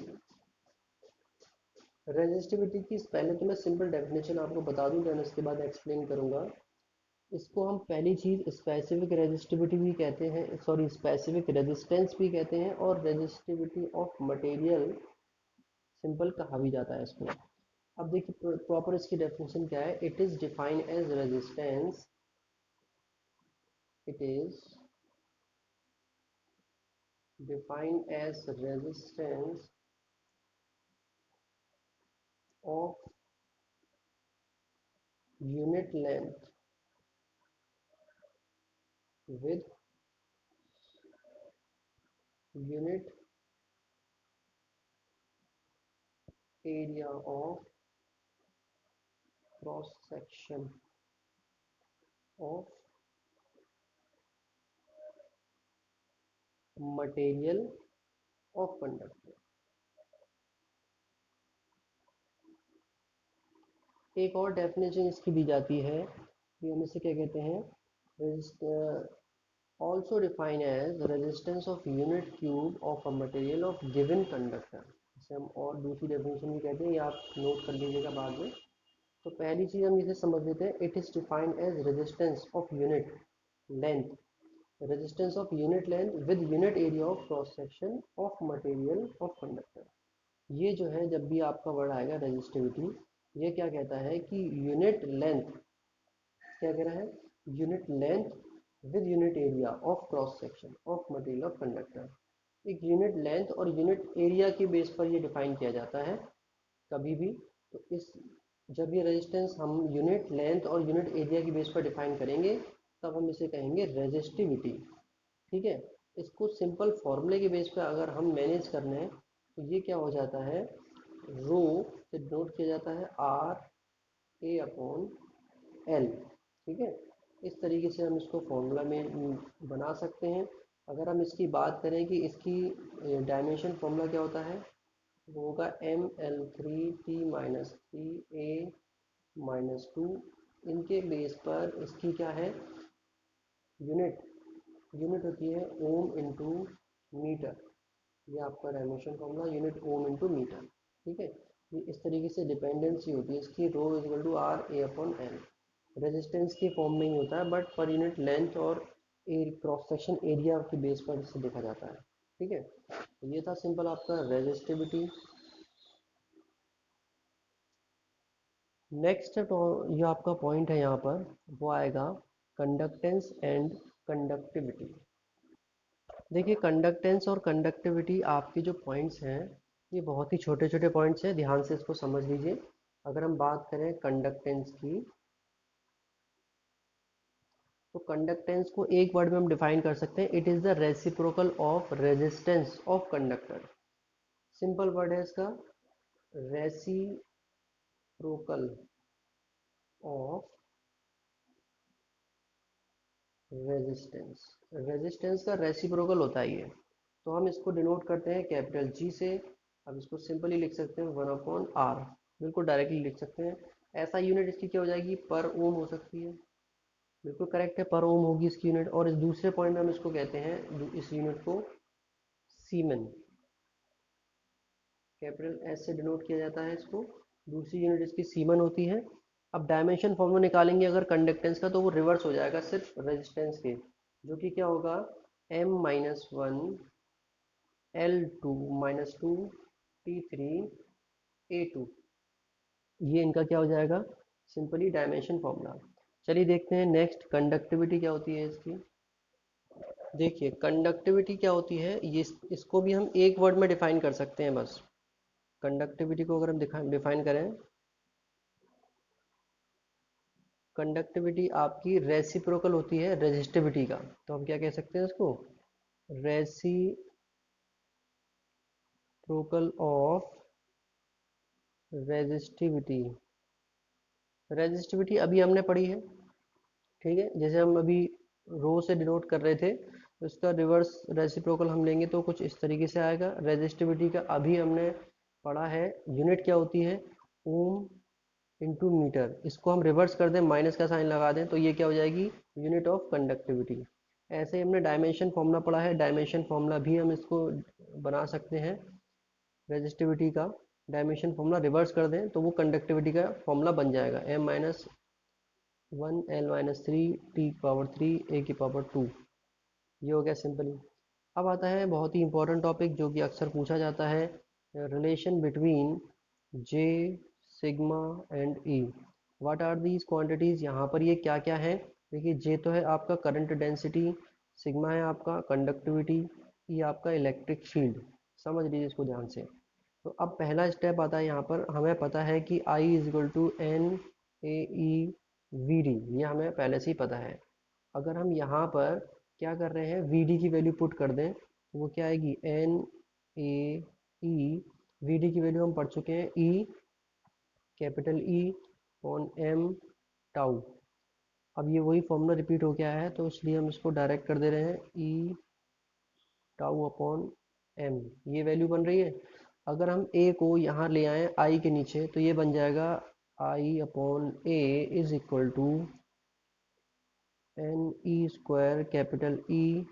रेजिस्टिविटी की पहले तो मैं सिंपल डेफिनेशन आपको बता दूं, देन उसके बाद एक्सप्लेन करूंगा। इसको हम पहली चीज़ स्पेसिफिक रेजिस्टिविटी भी कहते हैं, सॉरी स्पेसिफिक रेजिस्टेंस भी कहते हैं, और रेजिस्टिविटी ऑफ मटेरियल सिंपल कहा भी जाता है इसको। अब देखिए प्रॉपर इसकी डेफिनेशन क्या है, it is defined as resistance, it is defined as resistance of unit length with unit area of cross section of material of conductor. एक और डेफिनेशन इसकी दी जाती है कि हम इसे क्या कहते हैं, also defined as resistance of unit cube of a material of given conductor। इसे हम और दूसरी डेफिनेशन भी कहते हैं, ये आप नोट कर लीजिएगा बाद में। तो पहली चीज़ हम इसे समझ लेते हैं, it is defined as resistance of unit length, resistance of unit length with unit area of cross section of material of conductor. ये जो है जब भी आपका वर्ड आएगा रेजिस्टिविटी, ये क्या कहता है कि यूनिट लेंथ, क्या कह रहा है, unit length with unit area of cross section of material of conductor. एक यूनिट लेंथ और यूनिट एरिया के बेस पर ये डिफाइन किया जाता है कभी भी। तो इस, जब ये रेजिस्टेंस हम यूनिट लेंथ और यूनिट एरिया के बेस पर डिफाइन करेंगे तब हम इसे कहेंगे रेजिस्टिविटी। ठीक है, इसको सिंपल फॉर्मूले के बेस पर अगर हम मैनेज करने हैं तो ये क्या हो जाता है, रो से डिनोट किया जाता है आर ए अपॉन एल। ठीक है, इस तरीके से हम इसको फॉर्मूला में बना सकते हैं। अगर हम इसकी बात करें कि इसकी डायमेंशन फॉर्मूला क्या होता है, वो होगा ML3T-3A-2। इनके बेस पर इसकी क्या है, यूनिट, यूनिट होती है ओम इंटू मीटर। ये आपका dimension formula unit ohm into metre. ठीक है, ये इस तरीके से डिपेंडेंसी होती है इसकी, rho is equal to R A upon L. Resistance के फॉर्म में ही होता है बट पर यूनिट लेंथ और क्रॉस सेक्शन एरिया के बेस पर इसे देखा जाता है। ठीक है, तो ये था सिंपल आपका रेजिस्टिविटी। नेक्स्ट तो ये आपका पॉइंट है यहाँ पर, वो आएगा कंडक्टेंस एंड कंडक्टिविटी। देखिए कंडक्टेंस और कंडक्टिविटी आपके जो पॉइंट्स हैं ये बहुत ही छोटे छोटे पॉइंट्स हैं, ध्यान से इसको समझ लीजिए। अगर हम बात करें कंडक्टेंस की, तो कंडक्टेंस को एक वर्ड में हम डिफाइन कर सकते हैं, it is the reciprocal of resistance of conductor. Simple word है इसका, रेसिप्रोकल ऑफ रेजिस्टेंस। रेजिस्टेंस का रेसिप्रोकल होता है ये, तो हम इसको डिनोट करते हैं कैपिटल जी से। अब इसको सिंपली लिख सकते हैं 1/r, बिल्कुल डायरेक्टली लिख सकते हैं। ऐसा यूनिट इसकी क्या हो जाएगी, पर ओम हो सकती है, बिल्कुल करेक्ट है, पर ओम होगी इसकी यूनिट। और इस दूसरे पॉइंट में हम इसको कहते हैं, इस यूनिट को सीमेन, कैपिटल एस से डिनोट किया जाता है इसको। दूसरी यूनिट इसकी सीमन होती है। अब डायमेंशन फॉर्मूला निकालेंगे अगर कंडक्टेंस का, तो वो रिवर्स हो जाएगा सिर्फ रेजिस्टेंस के, जो कि क्या होगा, M-1 L2 - 2 T3 A2। ये इनका क्या हो जाएगा, सिंपली डायमेंशन फॉर्मूला। चलिए देखते हैं नेक्स्ट कंडक्टिविटी क्या होती है इसकी। देखिए कंडक्टिविटी क्या होती है, ये इसको भी हम एक वर्ड में डिफाइन कर सकते हैं बस। कंडक्टिविटी को अगर हम डिफाइन करें, कंडक्टिविटी आपकी रेसिप्रोकल होती है रेजिस्टिविटी का, तो हम क्या कह सकते हैं इसको, रेसिप्रोकल ऑफ रेजिस्टिविटी। रेजिस्टिविटी अभी हमने पढ़ी है, ठीक है, जैसे हम अभी रो से डिनोट कर रहे थे, तो इसका रिवर्स रेसिप्रोकल हम लेंगे तो कुछ इस तरीके से आएगा। रेजिस्टिविटी का अभी हमने पढ़ा है, यूनिट क्या होती है, ओम इंटू मीटर। इसको हम रिवर्स कर दें, माइनस का साइन लगा दें, तो ये क्या हो जाएगी, यूनिट ऑफ कंडक्टिविटी। ऐसे ही हमने डायमेंशन फॉर्मूला पढ़ा है, डायमेंशन फॉर्मूला भी हम इसको बना सकते हैं। रेजिस्टिविटी का डायमेंशन फॉर्मूला रिवर्स कर दें तो वो कंडक्टिविटी का फॉर्मूला बन जाएगा, M-1 L-3 T⁻3 A⁻2। ये हो गया सिंपली। अब आता है बहुत ही इंपॉर्टेंट टॉपिक जो कि अक्सर पूछा जाता है, relation between J, sigma and E. What are these quantities, यहाँ पर ये क्या क्या है। देखिए जे तो है आपका करंट डेंसिटी, सिग्मा है आपका कंडक्टिविटी, ई आपका इलेक्ट्रिक फील्ड। समझ लीजिए इसको ध्यान से। तो अब पहला स्टेप आता है, यहाँ पर हमें पता है कि I = N AE/VD, ये हमें पहले से ही पता है। अगर हम यहाँ पर क्या कर रहे हैं, VD की वैल्यू पुट कर दें, तो वो क्या आएगी, NAE/VD की वैल्यू हम पढ़ चुके हैं, E कैपिटल E/M τ। अब ये वही फॉर्मूला रिपीट हो गया है, तो इसलिए हम इसको डायरेक्ट कर दे रहे हैं, E τ/M, ये वैल्यू बन रही है। अगर हम A को यहाँ ले आए I के नीचे, तो ये बन जाएगा I/A is equal to NE² capital E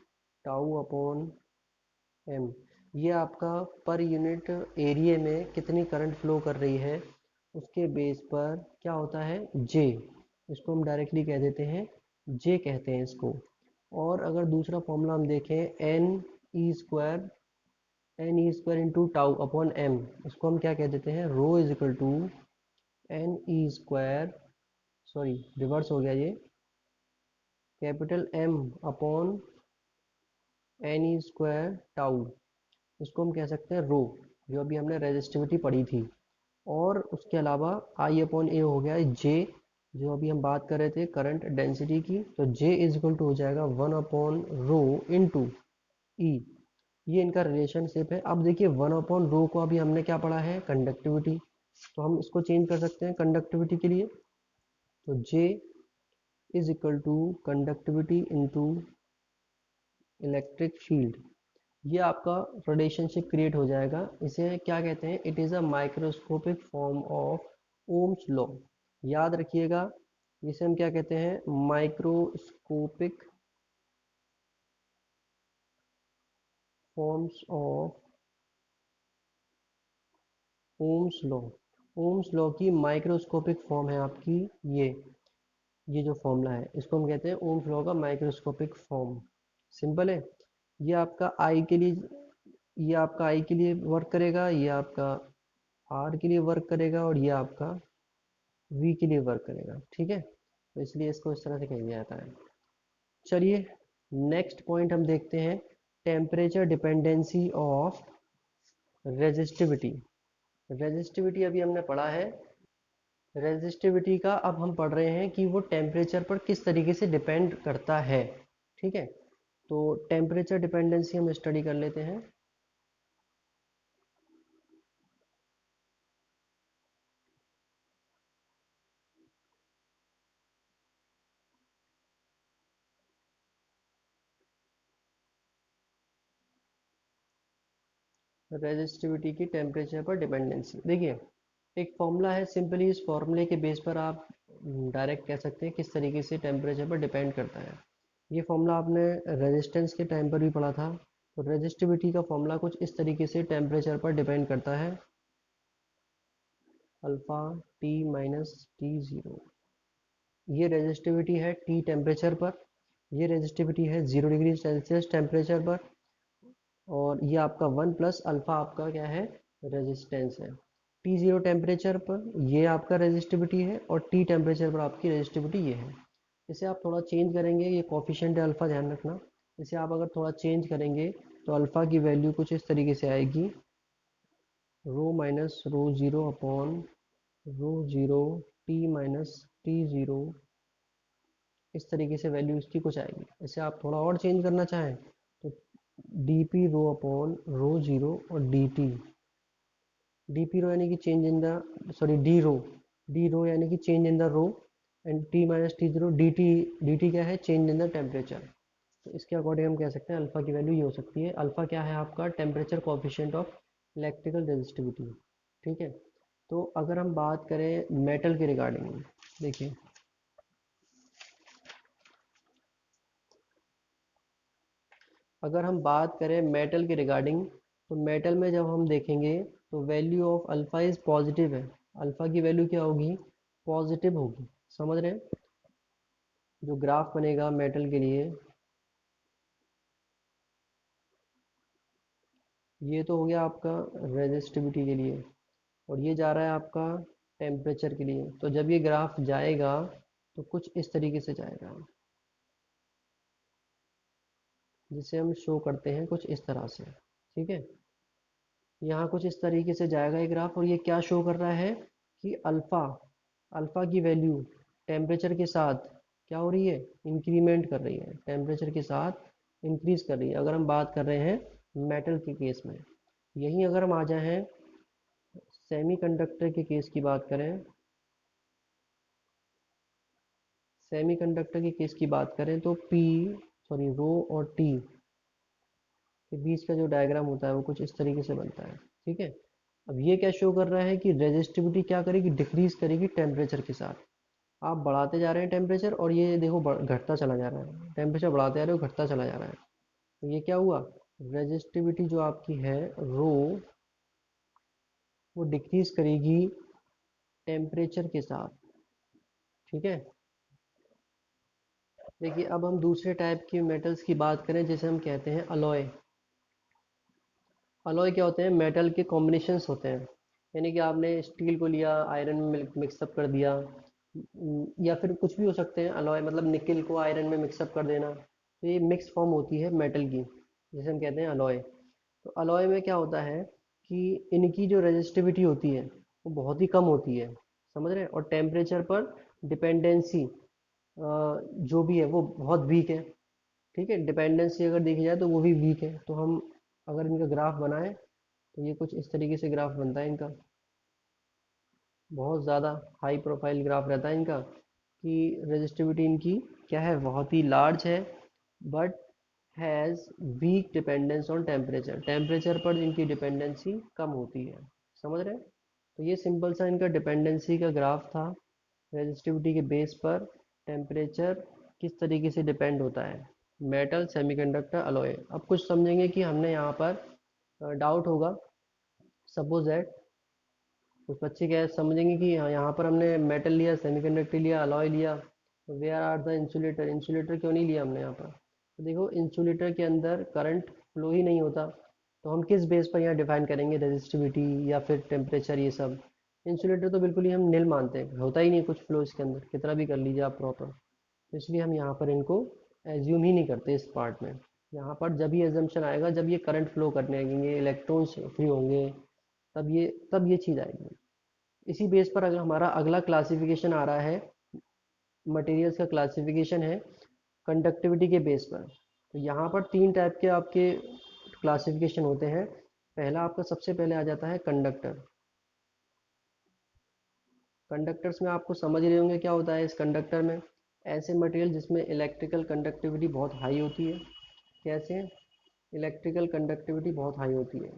τ/M। ये आपका पर यूनिट एरिया में कितनी करंट फ्लो कर रही है, उसके बेस पर क्या होता है, J। इसको हम डायरेक्टली कह देते हैं J कहते हैं इसको। और अगर दूसरा फॉर्मूला हम देखें, NE² इंटू τ/M, इसको हम क्या कह देते हैं, rho is equal to NE², sorry reverse हो गया ये, कैपिटल M/NE² τ। इसको हम कह सकते हैं रो, जो अभी हमने रेजिस्टिविटी पढ़ी थी। और उसके अलावा I/A हो गया जे, जो अभी हम बात कर रहे थे करंट डेंसिटी की, तो J इज इक्वल टू हो जाएगा 1/रो इंटू ई। ये इनका रिलेशनशिप है। अब देखिए 1/रो को अभी हमने क्या पढ़ा है, कंडक्टिविटी, तो हम इसको चेंज कर सकते हैं कंडक्टिविटी के लिए, तो J is equal to conductivity into electric field. ये आपका रिलेशनशिप क्रिएट हो जाएगा। इसे क्या कहते हैं, it is a microscopic form of Ohm's law. याद रखिएगा, इसे हम क्या कहते हैं, microscopic forms of Ohm's law. Ohm's law की माइक्रोस्कोपिक फॉर्म है आपकी ये जो फॉर्मूला है, इसको हम कहते हैं ओम्स लॉ का माइक्रोस्कोपिक फॉर्म। सिंपल है। ये आपका आई के लिए ये आपका आई के लिए वर्क करेगा, ये आपका आर के लिए वर्क करेगा, और ये आपका वी के लिए वर्क करेगा, ठीक है। तो इसलिए इसको इस तरह से कहा जाता है। चलिए नेक्स्ट पॉइंट हम देखते हैं, temperature dependency of resistivity. Resistivity अभी हमने पढ़ा है, रेजिस्टिविटी का अब हम पढ़ रहे हैं कि वो टेम्परेचर पर किस तरीके से डिपेंड करता है, ठीक है। तो टेम्परेचर डिपेंडेंसी हम स्टडी कर लेते हैं। रेजिस्टिविटी की टेम्परेचर पर डिपेंडेंसी, देखिए एक फॉर्मूला है, सिंपली इस फॉर्मूले के बेस पर आप डायरेक्ट कह सकते हैं किस तरीके से टेम्परेचर पर डिपेंड करता है। ये फॉर्मूला आपने रेजिस्टेंस के टाइम पर भी पढ़ा था। तो रेजिस्टिविटी का फॉर्मूला कुछ इस तरीके से टेम्परेचर पर डिपेंड करता है। Alpha T minus T zero. ये रेजिस्टिविटी है टी टेम्परेचर पर, ये रेजिस्टिविटी है 0 डिग्री सेल्सियस टेम्परेचर पर, और ये आपका 1 प्लस अल्फ़ा आपका क्या है, रेजिस्टेंस है। टी ज़ीरो टेम्परेचर पर ये आपका रेजिस्टिविटी है, और टी टेम्परेचर पर आपकी रेजिस्टिविटी ये है। इसे आप थोड़ा चेंज करेंगे, ये कोफिशिएंट है अल्फ़ा, ध्यान रखना। इसे आप अगर थोड़ा चेंज करेंगे तो अल्फ़ा की वैल्यू कुछ इस तरीके से आएगी, rho minus rho zero upon rho zero T minus T zero. इस तरीके से वैल्यू इसकी कुछ आएगी। इसे आप थोड़ा और चेंज करना चाहें तो D P rho upon rho zero और D T. D P rho यानी कि change in the, sorry D rho यानी कि change in the rho, and T minus T zero D T क्या है, चेंज इन द टेम्परेचर। तो इसके according हम कह सकते हैं अल्फ़ा की वैल्यू ये हो सकती है। अल्फ़ा क्या है आपका, temperature coefficient of electrical resistivity. ठीक है। तो अगर हम बात करें मेटल के रिगार्डिंग, देखिए अगर हम बात करें मेटल के रिगार्डिंग, तो मेटल में जब हम देखेंगे तो value of alpha is positive है। अल्फ़ा की वैल्यू क्या होगी, पॉजिटिव होगी। समझ रहे हैं। जो ग्राफ बनेगा मेटल के लिए, ये तो हो गया आपका रेजिस्टिविटी के लिए, और ये जा रहा है आपका टेम्परेचर के लिए। तो जब ये ग्राफ जाएगा तो कुछ इस तरीके से जाएगा, जिसे हम शो करते हैं कुछ इस तरह से। ठीक है। यहाँ कुछ इस तरीके से जाएगा ये ग्राफ, और ये क्या शो कर रहा है कि अल्फ़ा अल्फ़ा की वैल्यू टेम्परेचर के साथ क्या हो रही है, इंक्रीमेंट कर रही है, टेम्परेचर के साथ इंक्रीज कर रही है। अगर हम बात कर रहे हैं मेटल के केस में, यहीं अगर हम आ जाएं सेमीकंडक्टर के केस की बात करें, सेमीकंडक्टर के केस की बात करें तो पी, सॉरी रो और टी के बीच का जो डायग्राम होता है वो कुछ इस तरीके से बनता है। ठीक है। अब ये क्या शो कर रहा है कि रेजिस्टिविटी क्या करेगी, डिक्रीज करेगी टेम्परेचर के साथ। आप बढ़ाते जा रहे हैं टेम्परेचर, और ये देखो घटता चला जा रहा है, टेम्परेचर बढ़ाते जा रहे हो घटता चला जा रहा है। तो ये क्या हुआ, रेजिस्टिविटी जो आपकी है रो, वो डिक्रीज करेगी टेम्परेचर के साथ। ठीक है। देखिए अब हम दूसरे टाइप की मेटल्स की बात करें, जैसे हम कहते हैं अलॉय। अलॉय क्या होते हैं, मेटल के कॉम्बिनेशंस होते हैं। यानी कि आपने स्टील को लिया, आयरन में मिक्सअप कर दिया, या फिर कुछ भी हो सकते हैं अलॉय, मतलब निकल को आयरन में मिक्सअप कर देना। तो ये मिक्स फॉर्म होती है मेटल की, जिसे हम कहते हैं अलॉय। तो अलॉय में क्या होता है कि इनकी जो रेजिस्टिविटी होती है वो बहुत ही कम होती है। समझ रहे हैं। और टेम्परेचर पर डिपेंडेंसी जो भी है वो बहुत वीक है। ठीक है। डिपेंडेंसी अगर देखी जाए तो वो भी वीक है। तो हम अगर इनका ग्राफ बनाएं तो ये कुछ इस तरीके से ग्राफ बनता है इनका। बहुत ज़्यादा हाई प्रोफाइल ग्राफ रहता है इनका, कि रेजिस्टिविटी इनकी क्या है, बहुत ही लार्ज है, but has weak dependence on temperature. Temperature पर इनकी डिपेंडेंसी कम होती है। समझ रहे हैं। तो ये सिंपल सा इनका डिपेंडेंसी का ग्राफ था, रेजिस्टिविटी के बेस पर टेम्परेचर किस तरीके से डिपेंड होता है, मेटल सेमीकंडक्टर अलॉय। अब कुछ समझेंगे कि हमने यहाँ पर डाउट होगा, सपोज दैट कुछ बच्चे क्या है समझेंगे कि हाँ यहाँ पर हमने मेटल लिया, सेमीकंडक्टर लिया, अलॉय लिया, तो where are the insulator, insulator क्यों नहीं लिया हमने यहाँ पर। तो देखो इंसुलेटर के अंदर करंट फ्लो ही नहीं होता, तो हम किस बेस पर यहाँ डिफाइन करेंगे रेजिस्टिविटी या फिर टेम्परेचर ये सब। इंसुलेटर तो बिल्कुल ही हम नील मानते हैं, होता ही नहीं कुछ फ्लो इसके अंदर, कितना भी कर लीजिए आप प्रॉपर। तो इसलिए हम यहाँ पर इनको एज्यूम ही नहीं करते इस पार्ट में। यहाँ पर जब ये एजम्पशन आएगा जब ये करंट फ्लो करने लगेंगे, इलेक्ट्रॉन्स फ्री होंगे, तब ये चीज़ आएगी। इसी बेस पर अगर हमारा अगला क्लासिफिकेशन आ रहा है, मटेरियल्स का क्लासिफिकेशन है कंडक्टिविटी के बेस पर। तो यहाँ पर तीन टाइप के आपके क्लासिफिकेशन होते हैं। पहला आपका सबसे पहले आ जाता है कंडक्टर। कंडक्टर्स में आपको समझ रहे होंगे क्या होता है इस कंडक्टर में, ऐसे मटेरियल जिसमें इलेक्ट्रिकल कंडक्टिविटी बहुत हाई होती है। कैसे, इलेक्ट्रिकल कंडक्टिविटी बहुत हाई होती है।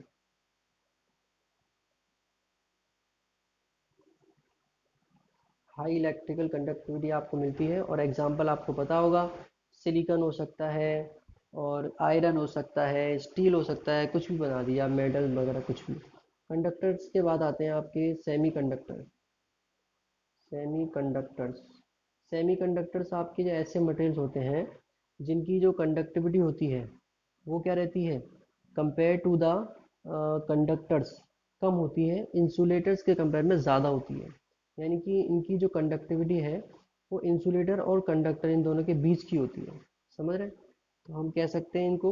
हाई इलेक्ट्रिकल कंडक्टिविटी आपको मिलती है, और एग्जांपल आपको पता होगा, सिलिकॉन हो सकता है, और आयरन हो सकता है, स्टील हो सकता है, कुछ भी बना दिया, मेटल वगैरह कुछ भी। कंडक्टर्स के बाद आते हैं आपके सेमी कंडक्टर। सेमीकंडक्टर्स। सेमीकंडक्टर्स आपके जो ऐसे मटेरियल्स होते हैं जिनकी जो कंडक्टिविटी होती है वो क्या रहती है, कंपेयर टू द कंडक्टर्स कम होती है, इंसुलेटर्स के कंपेयर में ज़्यादा होती है। यानी कि इनकी जो कंडक्टिविटी है वो इंसुलेटर और कंडक्टर इन दोनों के बीच की होती है। समझ रहे? तो हम कह सकते हैं इनको,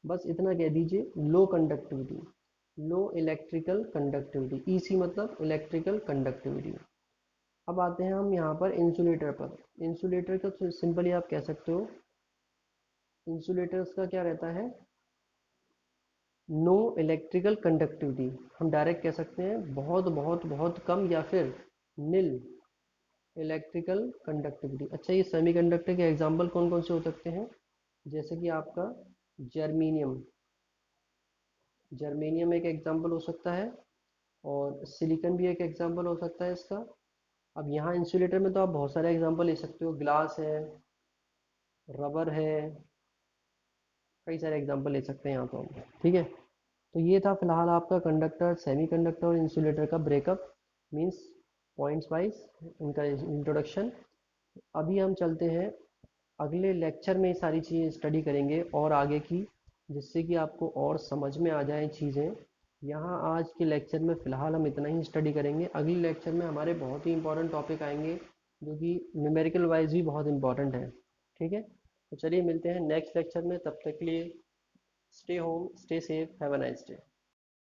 बस इतना कह दीजिए, लो कंडक्टिविटी, लो इलेक्ट्रिकल कंडक्टिविटी, ईसी मतलब इलेक्ट्रिकल कंडक्टिविटी। अब आते हैं हम यहाँ पर इंसुलेटर पर। इंसुलेटर का सिंपली आप कह सकते हो, इंसुलेटर्स का क्या रहता है, नो इलेक्ट्रिकल कंडक्टिविटी। हम डायरेक्ट कह सकते हैं बहुत बहुत बहुत कम या फिर नील इलेक्ट्रिकल कंडक्टिविटी। अच्छा, ये सेमीकंडक्टर के एग्जांपल कौन कौन से हो सकते हैं, जैसे कि आपका जर्मेनियम, जर्मेनियम एक एग्जांपल हो सकता है, और सिलिकॉन भी एक एग्जांपल हो सकता है इसका। अब यहाँ इंसुलेटर में तो आप बहुत सारे एग्जांपल ले सकते हो, ग्लास है, रबर है, कई सारे एग्जांपल ले सकते हैं यहाँ तो हम। ठीक है, तो ये था फिलहाल आपका कंडक्टर, सेमीकंडक्टर और इंसुलेटर का ब्रेकअप, मींस पॉइंट्स वाइज इनका इंट्रोडक्शन। अभी हम चलते हैं अगले लेक्चर में, ये सारी चीज़ें स्टडी करेंगे और आगे की, जिससे कि आपको और समझ में आ जाए चीज़ें। यहाँ आज के लेक्चर में फ़िलहाल हम इतना ही स्टडी करेंगे। अगले लेक्चर में हमारे बहुत ही इंपॉर्टेंट टॉपिक आएंगे जो कि न्यूमेरिकल वाइज भी बहुत इंपॉर्टेंट है। ठीक है, तो चलिए मिलते हैं नेक्स्ट लेक्चर में, तब तक के लिए stay home, stay safe, have a nice day.